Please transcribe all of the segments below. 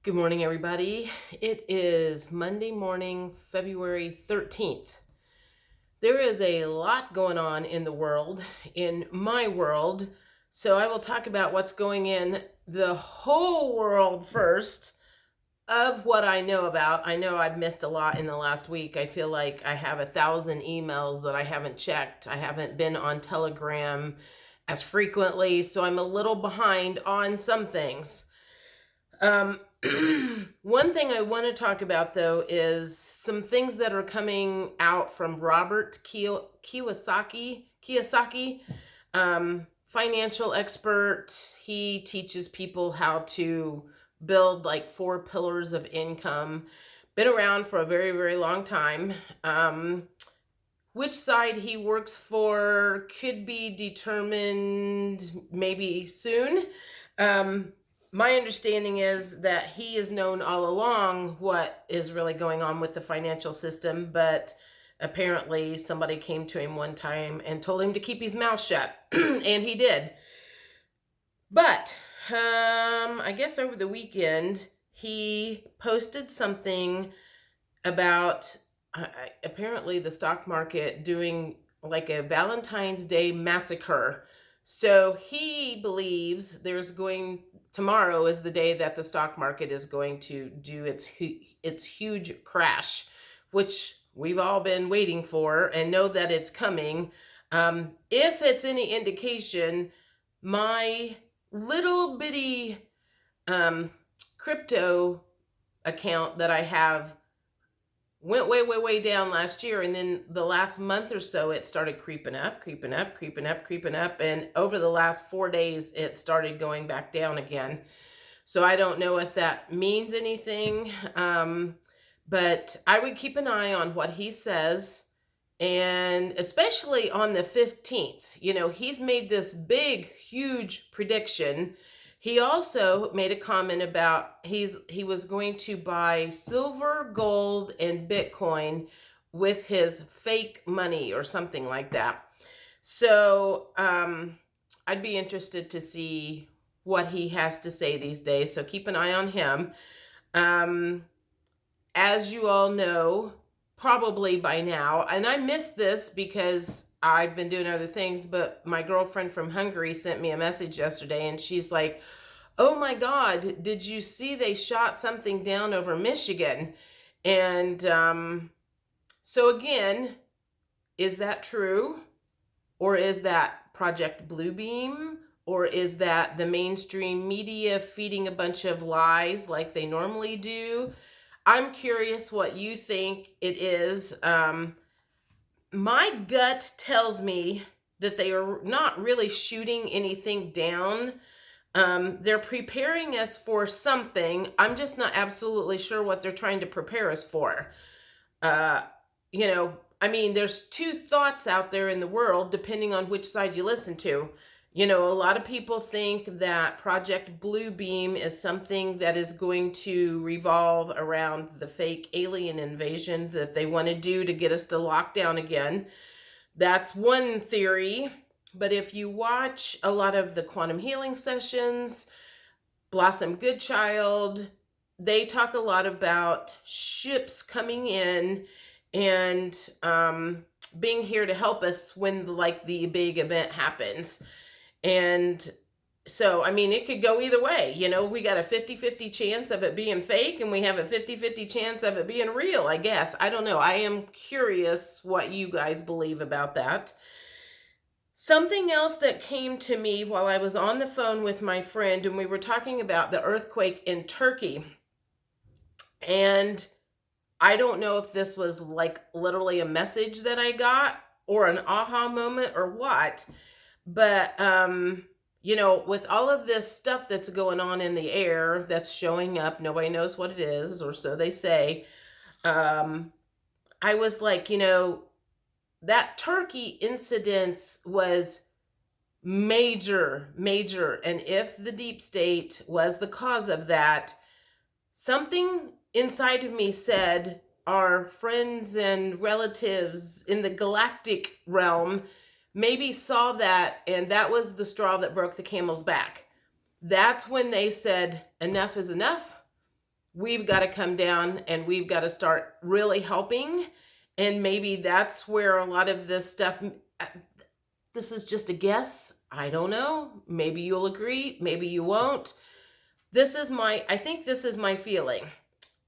Good morning, everybody. It is Monday morning, February 13th. There is a lot going on in the world, in my world, so I will talk about what's going in the whole world first of what I know about. I know I've missed a lot in the last week. I feel like I have 1,000 emails that I haven't checked. I haven't been on Telegram as frequently, so I'm a little behind on some things. One thing I want to talk about, though, is some things that are coming out from Robert Kiyosaki, financial expert. He teaches people how to build like 4 pillars of income. Been around for a very, very long time. Which side he works for could be determined maybe soon. My understanding is that he has known all along what is really going on with the financial system, but apparently somebody came to him one time and told him to keep his mouth shut, and he did. But I guess over the weekend, he posted something about apparently the stock market doing like a Valentine's Day massacre. So he believes tomorrow is the day that the stock market is going to do its huge crash, which we've all been waiting for and know that it's coming. If it's any indication, my little bitty crypto account that I have went way down last year, and then the last month or so it started creeping up, and over the last 4 days it started going back down again. So I don't know if that means anything, but I would keep an eye on what he says, and especially on the 15th. He's made this big, huge prediction. He also made a comment about he was going to buy silver, gold, and Bitcoin with his fake money or something like that. So I'd be interested to see what he has to say these days. So keep an eye on him. As you all know, probably by now, and I missed this because I've been doing other things, but my girlfriend from Hungary sent me a message yesterday, and she's like, "Oh my God, did you see they shot something down over Michigan?" And so again, is that true? Or is that Project Bluebeam? Or is that the mainstream media feeding a bunch of lies like they normally do? I'm curious what you think it is. My gut tells me that they are not really shooting anything down. They're preparing us for something. I'm just not absolutely sure what they're trying to prepare us for. There's 2 thoughts out there in the world, depending on which side you listen to. A lot of people think that Project Bluebeam is something that is going to revolve around the fake alien invasion that they want to do to get us to lock down again. That's one theory. But if you watch a lot of the quantum healing sessions, Blossom Goodchild, they talk a lot about ships coming in and being here to help us when the big event happens. And so, it could go either way. We got a 50-50 chance of it being fake, and we have a 50-50 chance of it being real, I guess. I don't know. I am curious what you guys believe about that. Something else that came to me while I was on the phone with my friend, and we were talking about the earthquake in Turkey. And I don't know if this was like literally a message that I got or an aha moment or what, but with all of this stuff that's going on in the air that's showing up, nobody knows what it is, or so they say. I was like, that Turkey incident was major. And if the deep state was the cause of that, something inside of me said our friends and relatives in the galactic realm maybe saw that, and that was the straw that broke the camel's back. That's when they said, enough is enough. we've got to come down and we've got to start really helping. And maybe that's where a lot of this stuff, this is just a guess. I don't know. Maybe you'll agree. Maybe you won't. I think this is my feeling.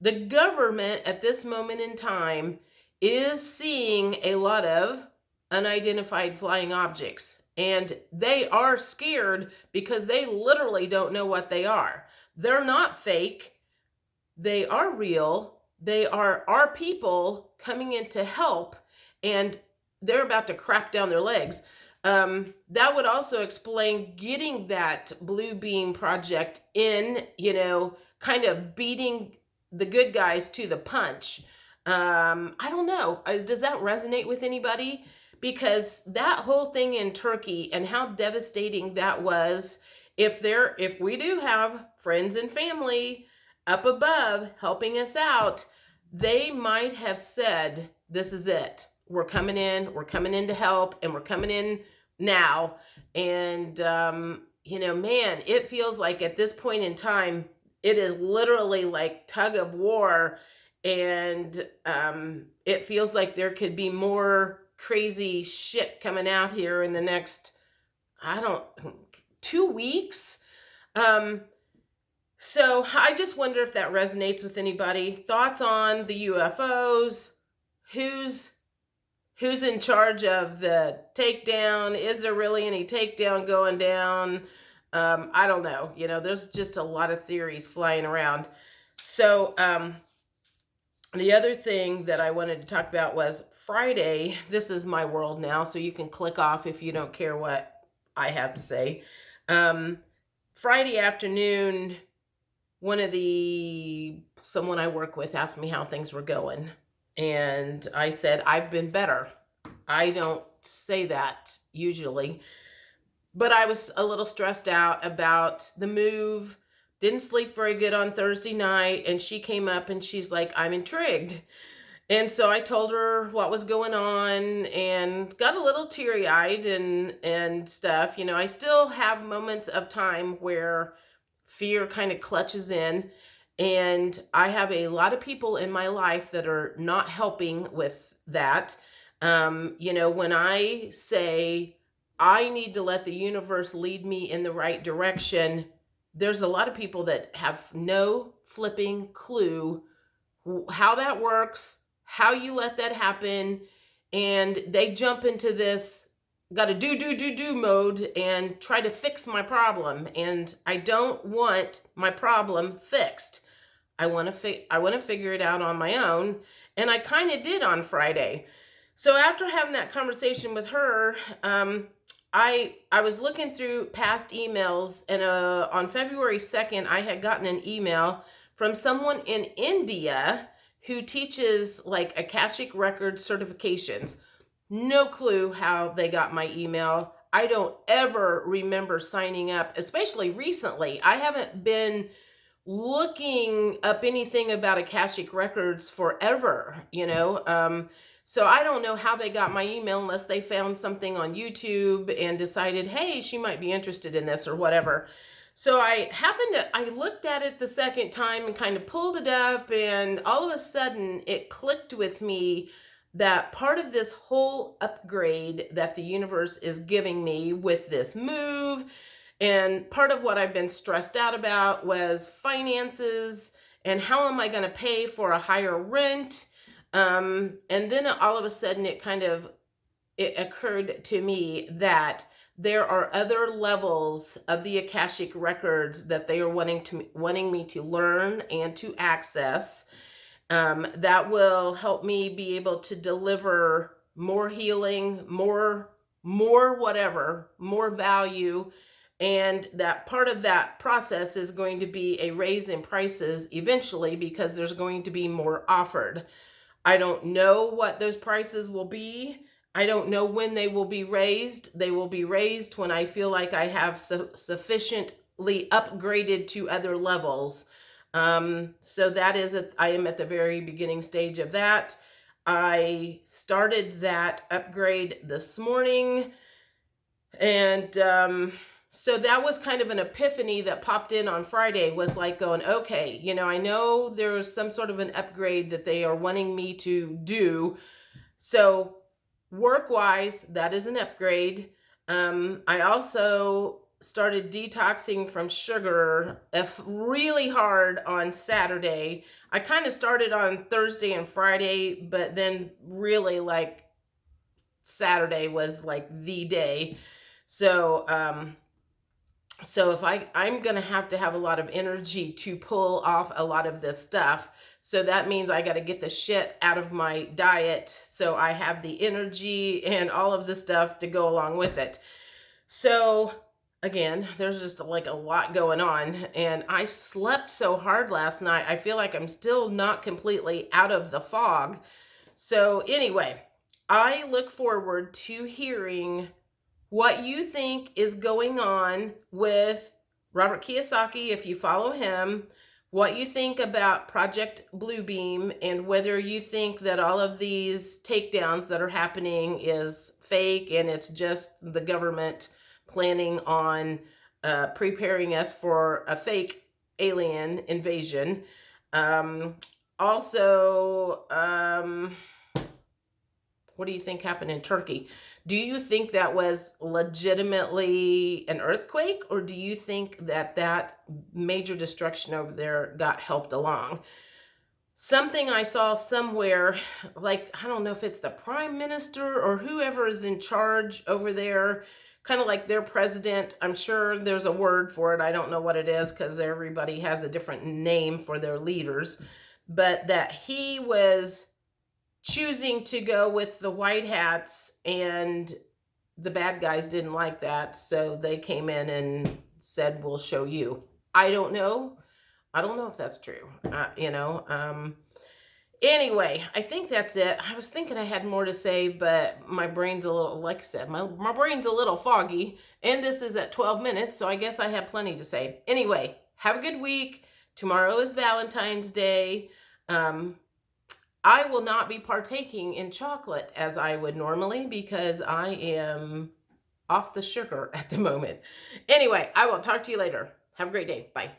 The government at this moment in time is seeing a lot of unidentified flying objects. And they are scared because they literally don't know what they are. They're not fake. They are real. They are our people coming in to help, and they're about to crap down their legs. That would also explain getting that Blue Beam project in, kind of beating the good guys to the punch. I don't know. Does that resonate with anybody? Because that whole thing in Turkey and how devastating that was, if we do have friends and family up above helping us out, they might have said, this is it. We're coming in to help, and we're coming in now. And, man, it feels like at this point in time, it is literally like tug of war. And it feels like there could be more crazy shit coming out here in the next, 2 weeks. So I just wonder if that resonates with anybody. Thoughts on the UFOs? Who's in charge of the takedown? Is there really any takedown going down? I don't know. There's just a lot of theories flying around. So the other thing that I wanted to talk about was Friday. This is my world now, so you can click off if you don't care what I have to say. Friday afternoon, someone I work with asked me how things were going. And I said, I've been better. I don't say that usually, but I was a little stressed out about the move. Didn't sleep very good on Thursday night. And she came up and she's like, I'm intrigued. And so I told her what was going on and got a little teary-eyed and stuff. I still have moments of time where fear kind of clutches in, and I have a lot of people in my life that are not helping with that. When I say I need to let the universe lead me in the right direction, there's a lot of people that have no flipping clue how that works, how you let that happen, and they jump into this got to do mode and try to fix my problem. And I don't want my problem fixed. I want to figure it out on my own. And I kind of did on Friday. So after having that conversation with her, I was looking through past emails, and on February 2nd, I had gotten an email from someone in India who teaches like Akashic Record certifications. No clue how they got my email. I don't ever remember signing up, especially recently. I haven't been looking up anything about Akashic Records forever, So I don't know how they got my email unless they found something on YouTube and decided, hey, she might be interested in this or whatever. So I looked at it the second time and kind of pulled it up, and all of a sudden it clicked with me that part of this whole upgrade that the universe is giving me with this move, and part of what I've been stressed out about was finances and how am I going to pay for a higher rent. And then all of a sudden it occurred to me that there are other levels of the Akashic Records that they are wanting me to learn and to access. That will help me be able to deliver more healing, more whatever, more value. And that part of that process is going to be a raise in prices eventually, because there's going to be more offered. I don't know what those prices will be. I don't know when they will be raised. They will be raised when I feel like I have sufficiently upgraded to other levels. So that is I am at the very beginning stage of that. I started that upgrade this morning, and So that was kind of an epiphany that popped in on Friday, was like going, okay, I know there's some sort of an upgrade that they are wanting me to do. So work-wise, that is an upgrade. I also started detoxing from sugar really hard on Saturday. I kind of started on Thursday and Friday, but then really like Saturday was like the day. So if I'm going to have a lot of energy to pull off a lot of this stuff. So that means I got to get the shit out of my diet so I have the energy and all of the stuff to go along with it. So again, there's just like a lot going on, and I slept so hard last night. I feel like I'm still not completely out of the fog. So anyway, I look forward to hearing what you think is going on with Robert Kiyosaki, if you follow him, what you think about Project Bluebeam, and whether you think that all of these takedowns that are happening is fake and it's just the government planning on preparing us for a fake alien invasion. Also, what do you think happened in Turkey? Do you think that was legitimately an earthquake, or do you think that major destruction over there got helped along? Something I saw somewhere, like, I don't know if it's the prime minister or whoever is in charge over there, kind of like their president. I'm sure there's a word for it. I don't know what it is because everybody has a different name for their leaders. But that he was choosing to go with the white hats, and the bad guys didn't like that, so they came in and said, we'll show you. I don't know if that's true. Anyway, I think that's it. I was thinking I had more to say, but my brain's a little, like I said, my brain's a little foggy, and this is at 12 minutes, so I guess I have plenty to say. Anyway, have a good week. Tomorrow is Valentine's Day. I will not be partaking in chocolate as I would normally because I am off the sugar at the moment. Anyway, I will talk to you later. Have a great day. Bye.